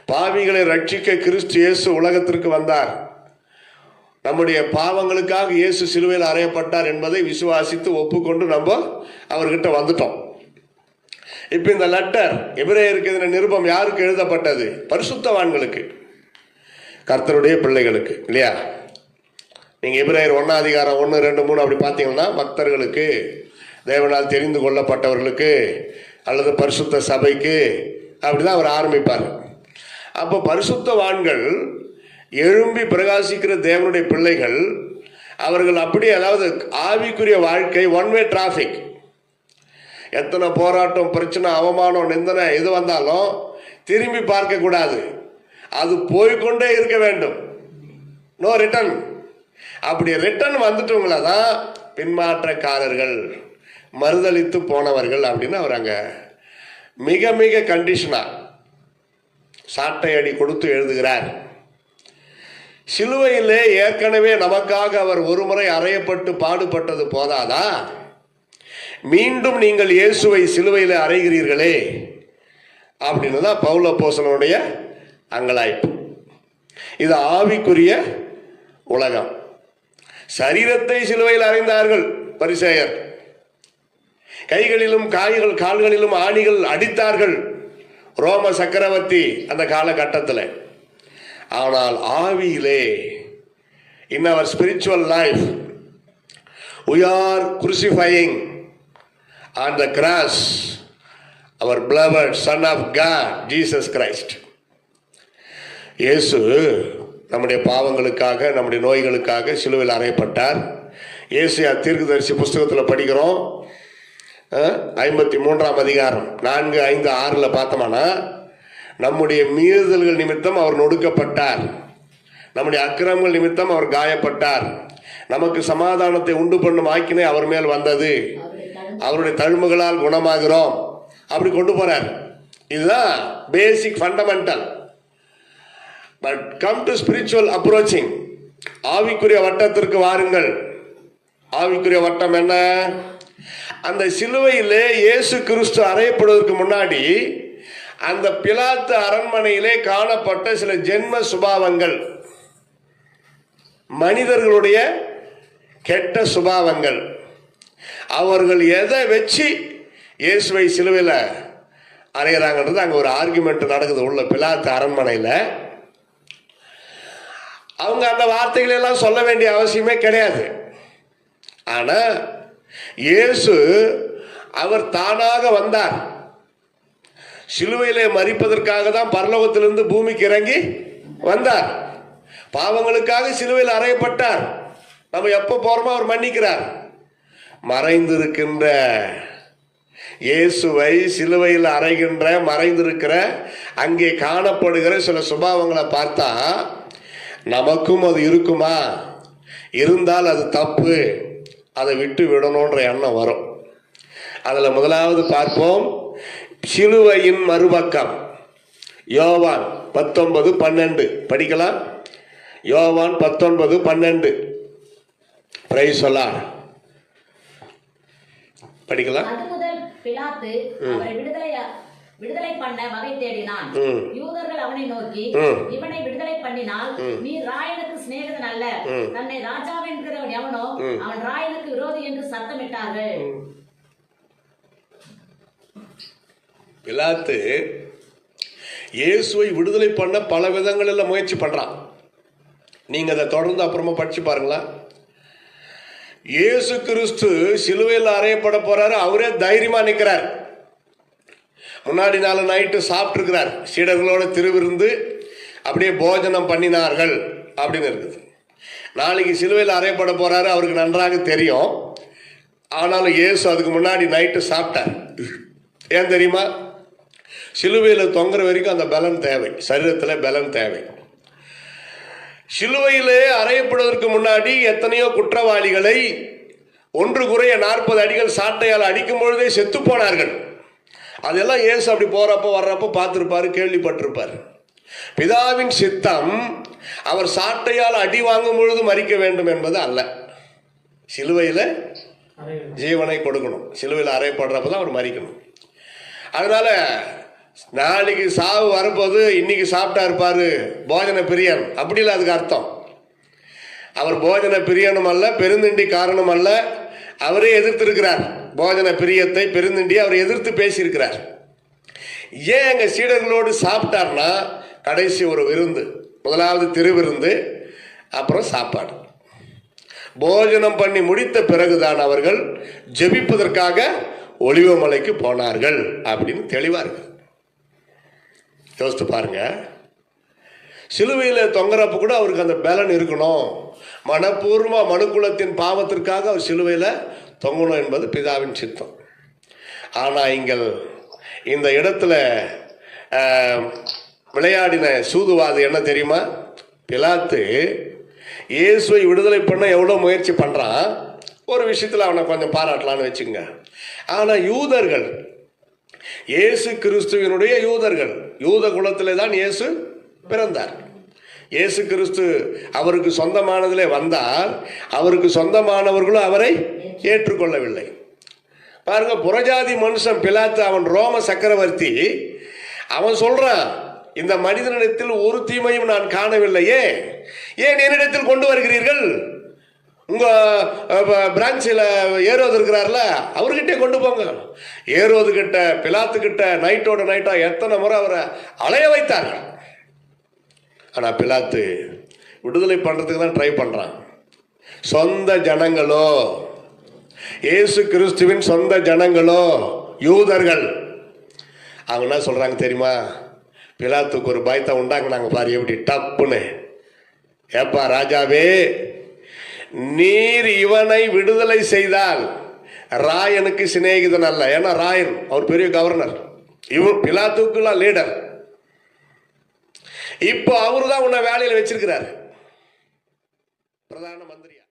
பாவிகளை ரட்சிக்க கிறிஸ்து இயேசு உலகத்திற்கு வந்தார். நம்முடைய பாவங்களுக்காக இயேசு சிலுவையில் அறையப்பட்டார் என்பதை விசுவாசித்து ஒப்புக்கொண்டு நம்ம அவர்கிட்ட வந்துட்டோம். இப்போ இந்த லெட்டர் எபிரேயருக்கு எழுதின நிருபம் யாருக்கு எழுதப்பட்டது? பரிசுத்தவான்களுக்கு, கர்த்தருடைய பிள்ளைகளுக்கு, இல்லையா? நீங்கள் எபிரேயர் 1 அதிகாரம் 1, 2, 3 அப்படி பார்த்தீங்கன்னா பக்தர்களுக்கு, தேவனால் தெரிந்து கொள்ளப்பட்டவர்களுக்கு அல்லது பரிசுத்த சபைக்கு அப்படிதான் அவர் ஆரம்பிப்பார். அப்போ பரிசுத்தவான்கள், எழும்பி பிரகாசிக்கிற தேவனுடைய பிள்ளைகள், அவர்கள் அப்படி, அதாவது ஆவிக்குரிய வாழ்க்கை ஒன்வே டிராஃபிக். எத்தனை போராட்டம், பிரச்சனை, அவமானம், நிந்தனை எது வந்தாலும் திரும்பி பார்க்க கூடாது, அது போய்கொண்டே இருக்க வேண்டும். No return. அப்படி ரிட்டர்ன் வந்துட்டவங்கள தான் பின்மாற்றக்காரர்கள், மறுதளித்து போனவர்கள் அப்படின்னு அவர் அங்கே மிக மிக கண்டிஷனா சாட்டை அடி கொடுத்து எழுதுகிறார். சிலுவையிலே ஏற்கனவே நமக்காக அவர் ஒருமுறை அறையப்பட்டு பாடுபட்டது போதாதா? மீண்டும் நீங்கள் இயேசுவை சிலுவையில் அறைகிறீர்களே அப்படின்னு தான் பவுல் அப்போஸ்தலனுடைய அங்கலாய்ப்பு. இது ஆவிக்குரிய உலகம். சரீரத்தை சிலுவையில் அறைந்தார்கள் பரிசேயர். கைகளிலும் கால்களிலும் ஆணிகள் அடித்தார்கள் ரோம சக்கரவர்த்தி அந்த காலகட்டத்தில். ஆனால் ஆவியிலே, in our spiritual life, we are crucifying on the cross our beloved Son of God, Jesus Christ. இயேசு நம்முடைய பாவங்களுக்காக, நம்முடைய நோய்களுக்காக சிலுவையில் அறையப்பட்டார். ஏசாயா தீர்க்கதரிசி புஸ்தகத்தில் படிக்கிறோம், 53ஆம் அதிகாரம் 4, 5, 6 பார்த்தோம்னா, நம்முடைய மீறுதல்கள் நிமித்தம் அவர் நொடுக்கப்பட்டார், நம்முடைய அக்கிரமங்கள் நிமித்தம் அவர் காயப்பட்டார், நமக்கு சமாதானத்தை உண்டு பண்ணும் ஆக்கினை அவர் மேல் வந்தது, அவருடைய தழும்புகளால் குணமாகிறோம். அப்படி கொண்டு போறார். இதுதான் பேசிக் fundamental. But come to spiritual approaching. ஆவிக்குரிய வட்டத்திற்கு வாருங்கள். ஆவிக்குரிய வட்டம் என்ன? அந்த சிலுவையிலே இயேசு கிறிஸ்து அறையப்படுவதற்கு முன்னாடி அந்த பிலாத்து அரண்மனையிலே காணப்பட்ட சில ஜென்ம சுபாவங்கள், மனிதர்களுடைய கெட்ட சுபாவங்கள், அவர்கள் எதை வச்சு இயேசுவை சிலுவையில் அறையிறாங்கன்றது அங்கே ஒரு ஆர்குமெண்ட் நடக்குது உள்ள பிலாத்து அரண்மனையில். அவங்க அந்த வார்த்தைகள் எல்லாம் சொல்ல வேண்டிய அவசியமே கிடையாது. ஆனால் இயேசு அவர் தானாக வந்தார். சிலுவையிலே மரிப்பதற்காக தான் பரலோகத்திலிருந்து பூமிக்கு இறங்கி வந்தார். பாவங்களுக்காக சிலுவையில் அறையப்பட்டார். நம்ம எப்போ போறோமோ அவர் மன்னிக்கிறார். மறைந்திருக்கின்ற இயேசுவை சிலுவையில் அறைகின்ற, மறைந்திருக்கிற, அங்கே காணப்படுகிற சில சுபாவங்களை பார்த்தா நமக்கும் அது இருக்குமா? இருந்தால் அது தப்பு, அதை விட்டு விடணுன்ற எண்ணம் வரும். அதில் முதலாவது பார்ப்போம், சிலுவையின் மறுபக்கம். யோவான் 19:12 படிக்கலாம். யோவான் 19:12 பிரைஸ் சொல்லார் படிக்கலாம். பிலாத்து அவரை விடுதலை பண்ண வகை தேடினான். யூதர்கள் அவனை நோக்கி, இவனை விடுதலை பண்ணினால் நீ ராயனுக்கு சிநேகிதன் அல்ல, தன்னை ராஜாவென்கிறவன் எவனோ அவன் ராயனுக்கு விரோதி என்று சத்தமிட்டார்கள். பிலாத்து இயேசுவை விடுதலை பண்ண பல விதங்களில் முயற்சி பண்றான். நீங்க அதை தொடர்ந்து அப்புறமா படிச்சு பாருங்களா. இயேசு கிறிஸ்து சிலுவையில் அறையப்பட போறாரு, அவரே தைரியமா நிற்கிறார். முன்னாடி நாள் நைட்டு சாப்பிட்டு இருக்கிறார், சீடர்களோட திருவிருந்து அப்படியே போஜனம் பண்ணினார்கள் அப்படின்னு இருக்குது. நாளைக்கு சிலுவையில் அறையப்பட போறாரு, அவருக்கு நன்றாக தெரியும். ஆனாலும் இயேசு அதுக்கு முன்னாடி நைட்டு சாப்பிட்டார். ஏன் தெரியுமா? சிலுவையில் தொங்குற வரைக்கும் அந்த பலன் தேவை, சரீரத்தில் பலன் தேவை. சிலுவையிலே அறையப்படுவதற்கு முன்னாடி எத்தனையோ குற்றவாளிகளை ஒன்று குறைய 40 அடிகள் சாட்டையால் அடிக்கும் பொழுதே செத்து போனார்கள். அதெல்லாம் இயேசு அப்படி போறப்போ வர்றப்போ பார்த்துருப்பாரு, கேள்விப்பட்டிருப்பார். பிதாவின் சித்தம் அவர் சாட்டையால் அடி வாங்கும் பொழுது மரிக்க வேண்டும் என்பது அல்ல. சிலுவையில் ஜீவனை கொடுக்கணும், சிலுவையில் அறையப்படுறப்ப தான் அவர் மரிக்கணும். அதனால நாளைக்கு சாவு வரப்போது, இன்னைக்கு சாப்பிட்டா இருப்பாரு போஜன பிரியன், அப்படி இல்லை அதுக்கு அர்த்தம். அவர் போஜன பிரியனும் அல்ல, பெருந்திண்டி காரணம் அல்ல. அவரே எதிர்த்திருக்கிறார் போஜன பிரியத்தை, பெருந்திண்டி அவர் எதிர்த்து பேசியிருக்கிறார். ஏன் எங்க சீடர்களோடு சாப்பிட்டார்னா, கடைசி ஒரு விருந்து, முதலாவது திருவிருந்து, அப்புறம் சாப்பாடு. போஜனம் பண்ணி முடித்த பிறகுதான் அவர்கள் ஜெபிப்பதற்காக ஒலிவமலைக்கு போனார்கள் அப்படின்னு தெளிவா இருக்கு. யோசித்து பாருங்க. சிலுவையில் தொங்குறப்ப கூட அவருக்கு அந்த பலன் இருக்கணும். மனப்பூர்வமா மனுக்குலத்தின் பாவத்திற்காக அவர் சிலுவையில் தொங்கணும் என்பது பிதாவின் சித்தம். ஆனால் இங்கள் இந்த இடத்துல விளையாடின சூதுவாது என்ன தெரியுமா? பிலாத்து இயேசுவை விடுதலை பண்ண எவ்வளோ முயற்சி பண்ணுறான். ஒரு விஷயத்தில் அவனை கொஞ்சம் பாராட்டலான்னு வச்சுங்க. ஆனால் யூதர்கள், இயேசு கிறிஸ்துவினுடைய யூதர்கள், யூத குலத்திலே தான் இயேசு பிறந்தார். இயேசு கிறிஸ்து அவருக்கு சொந்தமானதிலே வந்தார். அவருக்கு சொந்தமானவர்களும் அவரை ஏற்றுக்கொள்ளவில்லை. பாருங்க, புறஜாதி மனுஷன் பிலாத்து, அவன் ரோம சக்கரவர்த்தி, அவன் சொல்றான், இந்த மனிதனிடத்தில் ஒரு தீமையும் நான் காணவில்லையே, ஏன் என்னிடத்தில் கொண்டு வருகிறீர்கள்? உங்க பிரான்ச்சில் ஏரோது இருக்கிறார்ல, அவர்கிட்டே கொண்டு போங்க. ஏரோது கிட்ட, பிலாத்து கிட்ட நைட்டோட நைட்டா எத்தனை முறை அவரை அலைய வைத்தார்கள். ஆனா பிலாத்து விடுதலை பண்றதுக்கு தான் ட்ரை பண்றான். சொந்த ஜனங்களோ, இயேசு கிறிஸ்துவின் சொந்த ஜனங்களோ யூதர்கள், அவங்க என்ன சொல்றாங்க தெரியுமா? பிலாத்துக்கு ஒரு பயத்தை உண்டாக்குனாங்க பாரு, எப்படி டப்புன்னு. ஏப்பா ராஜாவே, நீர் இவனை விடுதலை செய்தால் ராயனுக்கு சிநேகிதன் அல்ல. ஏன்னா ராயன் அவர் பெரிய கவர்னர், இவன் பிலாத்துக்குலாம் லீடர். இப்போ அவரு தான் உன்னை வேலையில் வச்சிருக்கிறார், பிரதான மந்திரியா.